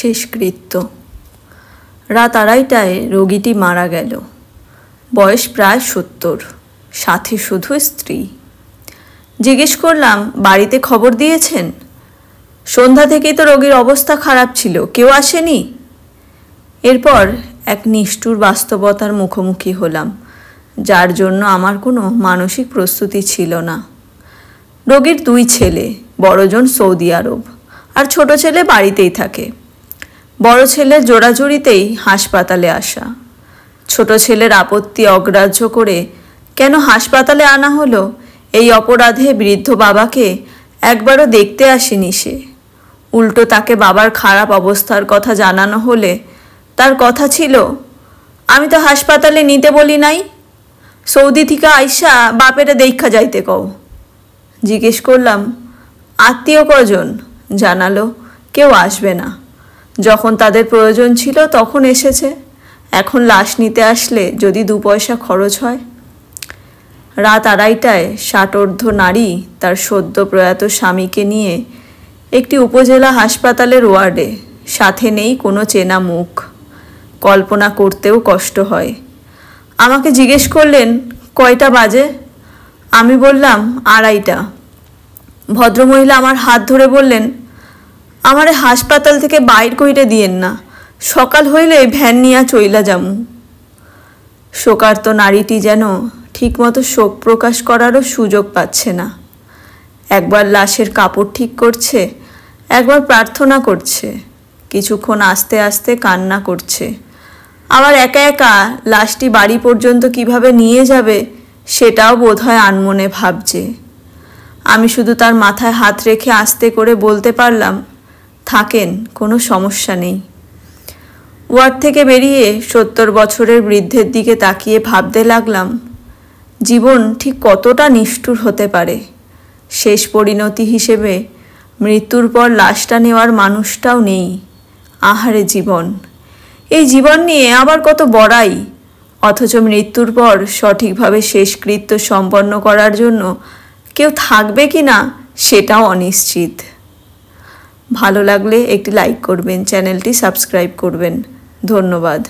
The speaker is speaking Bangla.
শেষকৃত্য। রাত 2:30টায় রোগীটি মারা গেল। বয়স প্রায় 70, সাথে শুধু স্ত্রী। জিজ্ঞেস করলাম, বাড়িতে খবর দিয়েছেন? সন্ধ্যা থেকেই তো রোগীর অবস্থা খারাপ ছিল, কেউ আসেনি? এরপর এক নিষ্ঠুর বাস্তবতার মুখোমুখি হলাম, যার জন্য আমার কোনো মানসিক প্রস্তুতি ছিল না। রোগীর 2 ছেলে, বড়জন সৌদি আরব আর ছোট ছেলে বাড়িতেই থাকে। বড় ছেলের জোড়াজুড়িতেই হাসপাতালে আসা। ছোট ছেলের আপত্তি অগ্রাহ্য করে কেন হাসপাতালে আনা হলো, এই অপরাধে বৃদ্ধ বাবাকে একবারও দেখতে আসেনি সে। উল্টো তাকে বাবার খারাপ অবস্থার কথা জানানো হলে তার কথা ছিল, আমি তো হাসপাতালে নিতে বলি নাই, সৌদি থেকে আইসা বাপেরে দেখা যাইতে কও। জিজ্ঞেস করলাম, আত্মীয় কজন? জানালো, কেউ আসবে না, যখন তাদের প্রয়োজন ছিল তখন এসেছে, এখন লাশ নিতে আসলে যদি 2 পয়সা খরচ হয়। রাত 2:30টায় ষাটোর্ধ্ব নারী তার সদ্য প্রয়াত স্বামীকে নিয়ে একটি উপজেলা হাসপাতালের ওয়ার্ডে, সাথে নেই কোনো চেনা মুখ। কল্পনা করতেও কষ্ট হয়। আমাকে জিজ্ঞেস করলেন, কয়টা বাজে? আমি বললাম 2:30টা। ভদ্রমহিলা আমার হাত ধরে বললেন, আমারে হাসপাতাল থেকে বাইর কইরে দিয়েন না, সকাল হইলে ভ্যান নিয়া চইলা যামু। শোকার্ত নারীটি যেন ঠিকমতো শোক প্রকাশ করারও সুযোগ পাচ্ছে না। একবার লাশের কাপড় ঠিক করছে, একবার প্রার্থনা করছে, কিছুক্ষণ আস্তে আস্তে কান্না করছে, আবার একা একা লাশটি বাড়ি পর্যন্ত কিভাবে নিয়ে যাবে সেটাও বোধহয় আনমনে ভাবছে। আমি শুধু তার মাথায় হাত রেখে আস্তে করে বলতে পারলাম, থাকেন, কোনো সমস্যা নেই। ওয়ার্ড থেকে বেরিয়ে 70 বছরের বৃদ্ধের দিকে তাকিয়ে ভাবতে লাগলাম, জীবন ঠিক কতটা নিষ্ঠুর হতে পারে। শেষ পরিণতি হিসেবে মৃত্যুর পর লাশটা নেওয়ার মানুষটাও নেই। আহারে জীবন, এই জীবন নিয়ে আবার কত বড়াই, অথচ মৃত্যুর পর সঠিকভাবে শেষকৃত্য সম্পন্ন করার জন্য কেউ থাকবে কি না সেটাও অনিশ্চিত। ভালো লাগলে একটি লাইক করবেন, চ্যানেলটি সাবস্ক্রাইব করবেন। ধন্যবাদ।